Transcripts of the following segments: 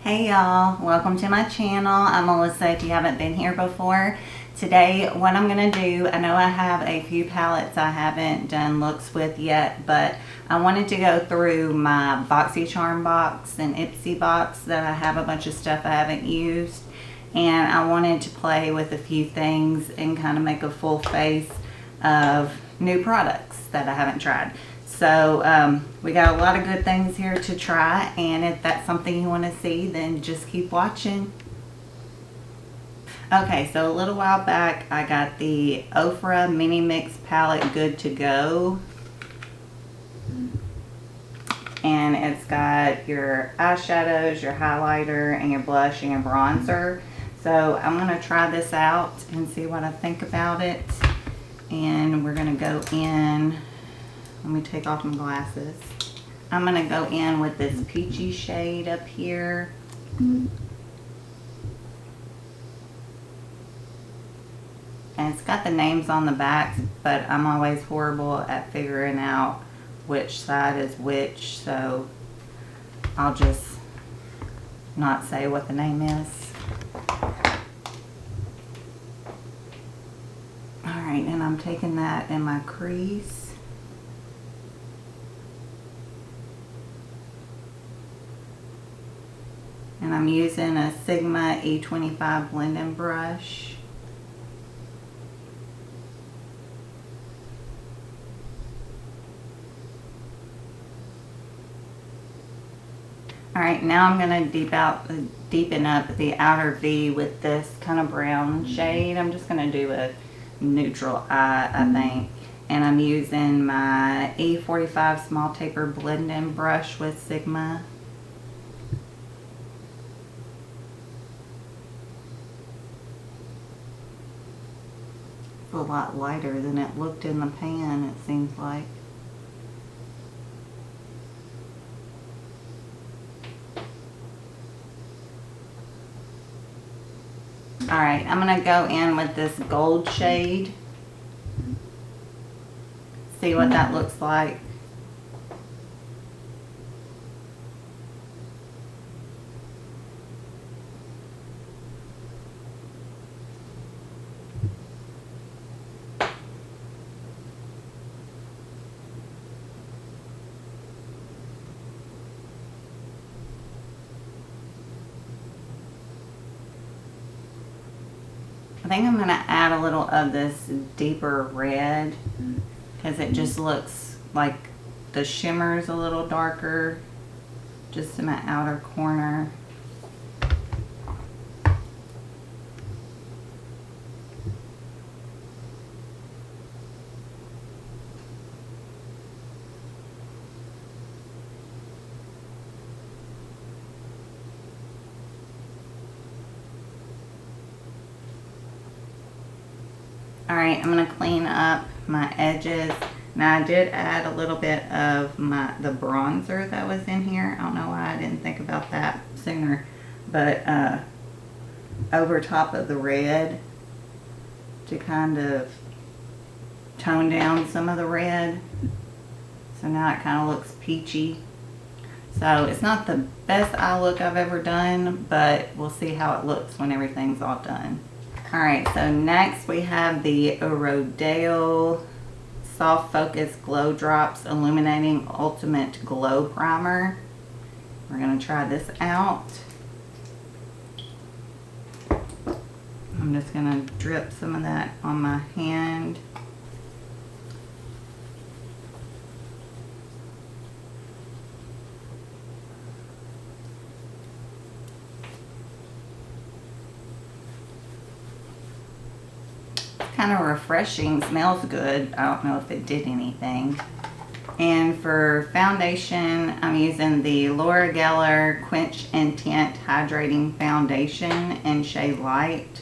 Hey y'all, welcome to my channel. I'm Melissa if you haven't been here before. Today what I'm going to do, I know I have a few palettes I haven't done looks with yet, but I wanted to go through my Boxycharm box and Ipsy box that I have a bunch of stuff I haven't used, and I wanted to play with a few things and kind of make a full face of new products that I haven't tried. So we got a lot of good things here to try, and if that's something you want to see, then just keep watching. Okay, so a little while back I got the Ofra Mini Mix palette good to go, and it's got your eyeshadows, your highlighter, and your blush and your bronzer. So I'm going to try this out and see what I think about it, and we're going to go in. Let me take off my glasses. I'm going to go in with this peachy shade up here. And it's got the names on the back, but I'm always horrible at figuring out which side is which, so I'll just not say what the name is. Alright, and I'm taking that in my crease. And I'm using a Sigma E25 blending brush. Alright, now I'm going to deepen up the outer V with this kind of brown shade. I'm just going to do a neutral eye, I think. And I'm using my E45 small taper blending brush with Sigma. A lot lighter than it looked in the pan, it seems like. Alright, I'm going to go in with this gold shade. See what that looks like. I think I'm going to add a little of this deeper red because it just looks like the shimmer's a little darker just in my outer corner. Alright, I'm going to clean up my edges. Now I did add a little bit of the bronzer that was in here. I don't know why I didn't think about that sooner. But over top of the red to kind of tone down some of the red. So now it kind of looks peachy. So it's not the best eye look I've ever done, but we'll see how it looks when everything's all done. Alright, so next we have the Rodeo Soft Focus Glow Drops Illuminating Ultimate Glow Primer. We're going to try this out. I'm just going to drip some of that on my hand. Kind of refreshing, smells good. I don't know if it did anything. And for foundation, I'm using the Laura Geller Quench and Tint Hydrating Foundation in shade Light.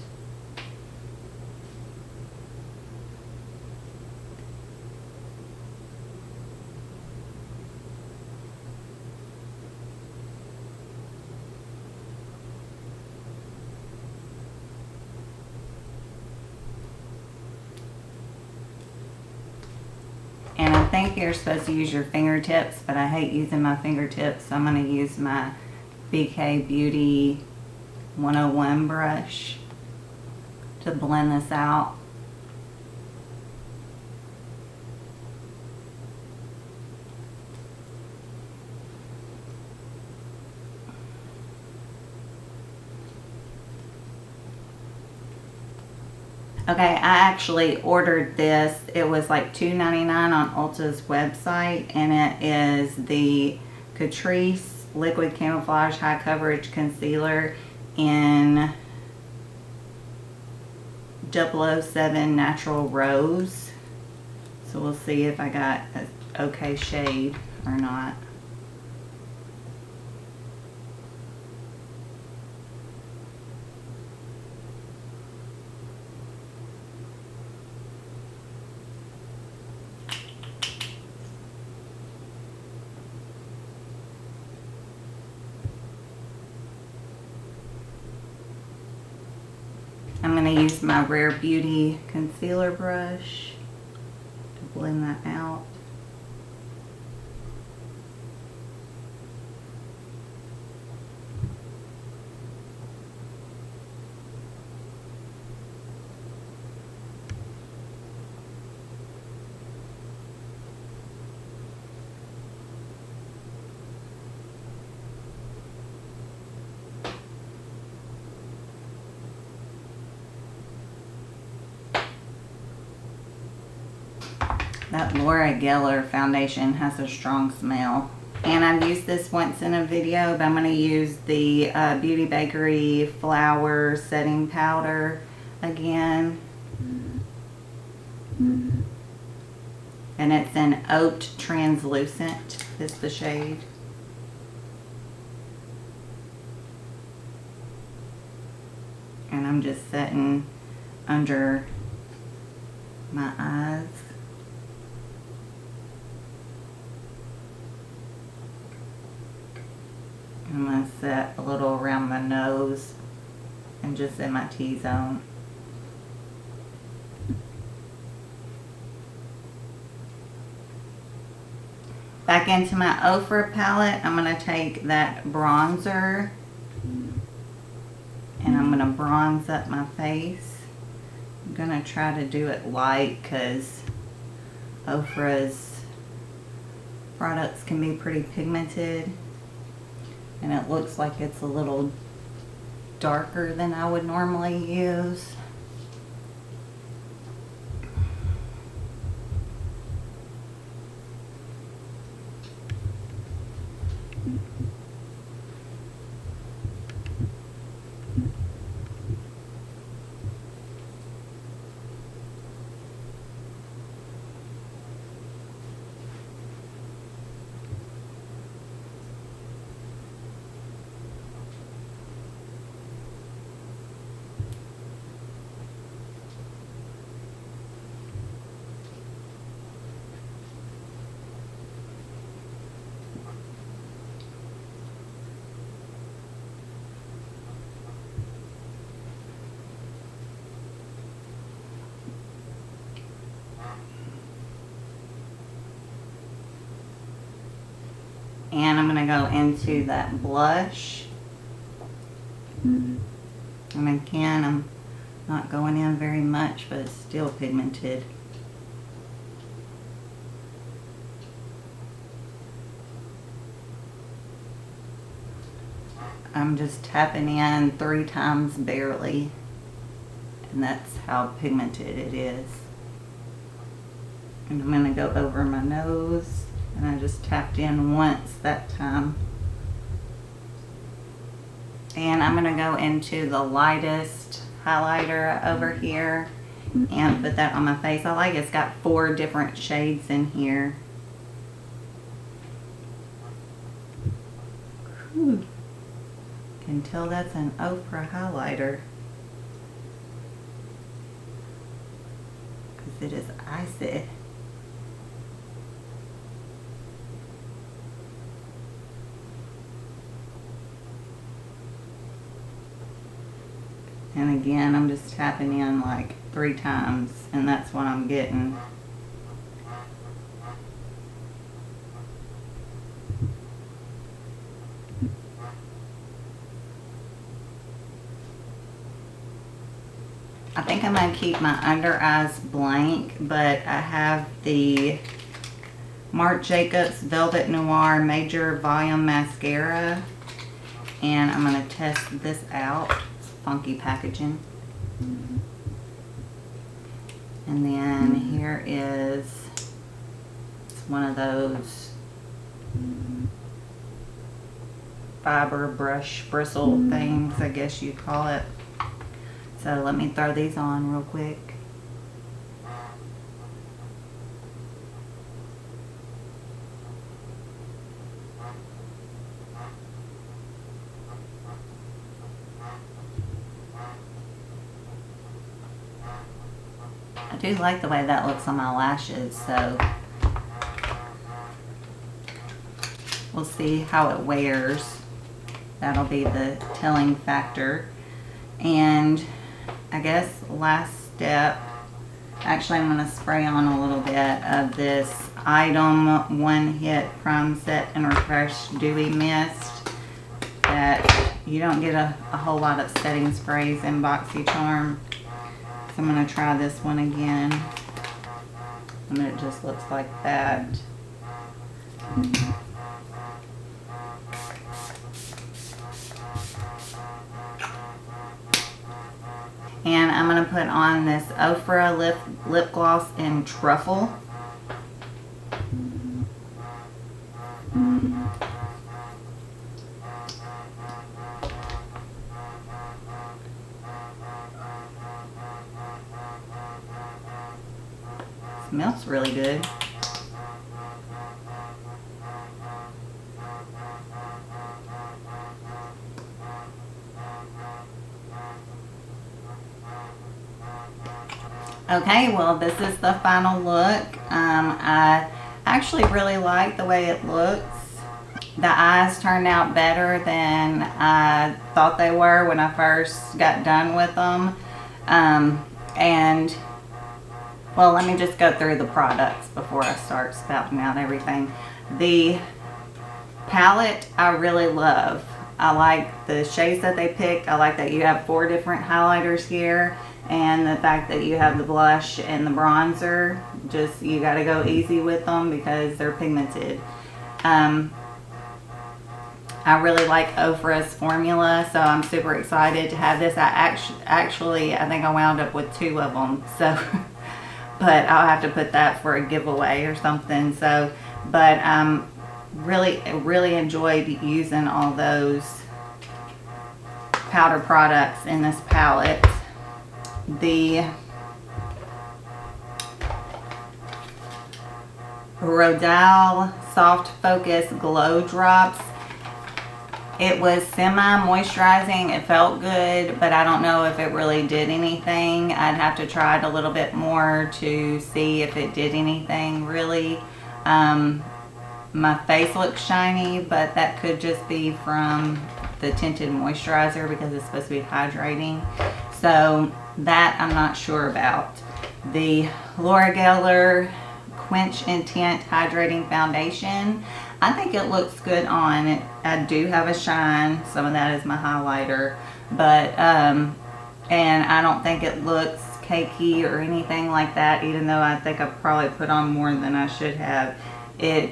And I think you're supposed to use your fingertips, but I hate using my fingertips, so I'm going to use my BK Beauty 101 brush to blend this out. Okay, I actually ordered this. It was like $2.99 on Ulta's website, and it is the Catrice Liquid Camouflage High Coverage Concealer in 007 Natural Rose. So we'll see if I got an okay shade or not. I'm going to use my Rare Beauty concealer brush to blend that out. That Laura Geller foundation has a strong smell. And I've used this once in a video, but I'm going to use the Beauty Bakery Flower Setting Powder again. And it's an Oat Translucent is the shade. And I'm just setting under my eyes. I'm going to set a little around my nose and just in my T-zone. Back into my Ofra palette, I'm going to take that bronzer and I'm going to bronze up my face. I'm going to try to do it light because Ofra's products can be pretty pigmented. And it looks like it's a little darker than I would normally use. And I'm going to go into that blush. And again, I'm not going in very much, but it's still pigmented. I'm just tapping in 3 times barely. And that's how pigmented it is. And I'm going to go over my nose. And I just tapped in once that time. And I'm going to go into the lightest highlighter over here and put that on my face. I like it's got 4 different shades in here. Whew. Can tell that's an Ofra highlighter. Because it is icy. And again, I'm just tapping in like 3 times, and that's what I'm getting. I think I'm going to keep my under eyes blank, but I have the Marc Jacobs Velvet Noir Major Volume Mascara, and I'm going to test this out. It's funky packaging. And then here is, it's one of those fiber brush bristle things, I guess you'd call it. So let me throw these on real quick. I do like the way that looks on my lashes, so we'll see how it wears. That'll be the telling factor. And I guess last step, actually I'm going to spray on a little bit of this Item One Hit Prime Set and Refresh Dewy Mist that you don't get a whole lot of setting sprays in Boxycharm. So I'm going to try this one again, and it just looks like that. And I'm going to put on this Ofra lip gloss in Truffle. Smells really good. Okay, well, this is the final look. I actually really like the way it looks. The eyes turned out better than I thought they were when I first got done with them. And well, let me just go through the products before I start spouting out everything. The palette I really love. I like the shades that they picked. I like that you have 4 different highlighters here, and the fact that you have the blush and the bronzer. Just, you got to go easy with them because they're pigmented. I really like Ofra's formula, so I'm super excited to have this. I actually I think I wound up with 2 of them, so but I'll have to put that for a giveaway or something. So, but really enjoyed using all those powder products in this palette. The Rodale Soft Focus Glow Drops. It was semi-moisturizing. It felt good, but I don't know if it really did anything. I'd have to try it a little bit more to see if it did anything really. My face looks shiny, but that could just be from the tinted moisturizer because it's supposed to be hydrating. So that I'm not sure about. The Laura Geller Quench Intense Hydrating Foundation. I think it looks good on it. I do have a shine. Some of that is my highlighter, but and I don't think it looks cakey or anything like that, even though I think I probably put on more than I should have. It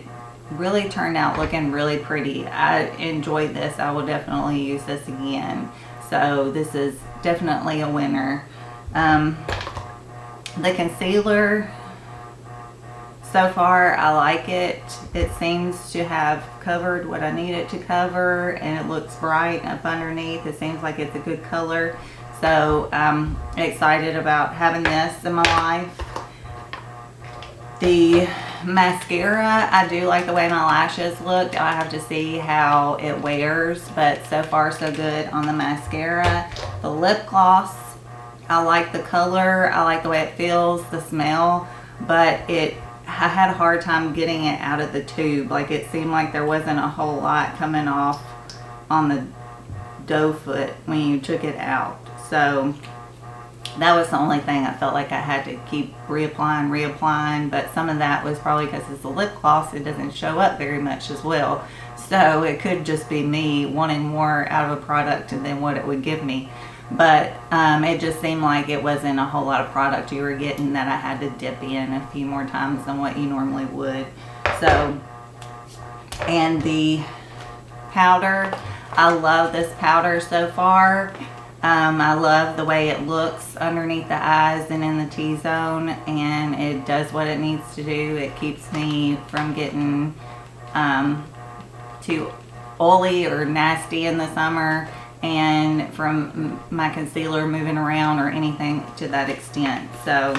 really turned out looking really pretty. I enjoyed this. I will definitely use this again. So this is definitely a winner. The concealer, so far I like it. It seems to have covered what I need it to cover, and it looks bright up underneath. It seems like it's a good color. So I'm excited about having this in my life. The mascara, I do like the way my lashes look. I have to see how it wears, but so far so good on the mascara. The lip gloss, I like the color. I like the way it feels, the smell, but I had a hard time getting it out of the tube. Like, it seemed like there wasn't a whole lot coming off on the doe foot when you took it out. So that was the only thing I felt like I had to keep reapplying, but some of that was probably because it's a lip gloss. It doesn't show up very much as well. So it could just be me wanting more out of a product than what it would give me. but it just seemed like it wasn't a whole lot of product you were getting, that I had to dip in a few more times than what you normally would. So, and the powder, I love this powder so far. I love the way it looks underneath the eyes and in the T-zone, and it does what it needs to do. It keeps me from getting too oily or nasty in the summer, and from my concealer moving around or anything to that extent. So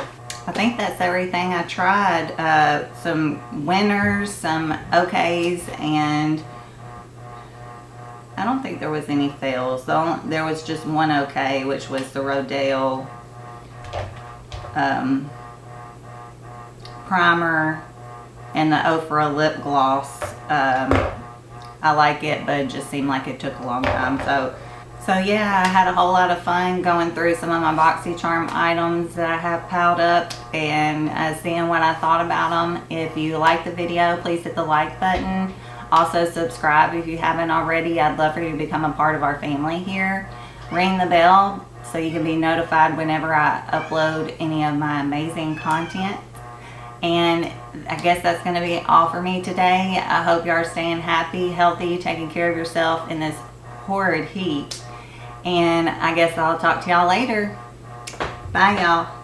I think that's everything. I tried some winners, some okays, and I don't think there was any fails. There was just one okay, which was the Rodale primer and the Ofra lip gloss. I like it, but it just seemed like it took a long time. So yeah, I had a whole lot of fun going through some of my Boxycharm items that I have piled up, and seeing what I thought about them. If you like the video, please hit the like button. Also subscribe if you haven't already. I'd love for you to become a part of our family here. Ring the bell so you can be notified whenever I upload any of my amazing content. And I guess that's going to be all for me today. I hope you are staying happy, healthy, taking care of yourself in this horrid heat. And I guess I'll talk to y'all later. Bye, y'all.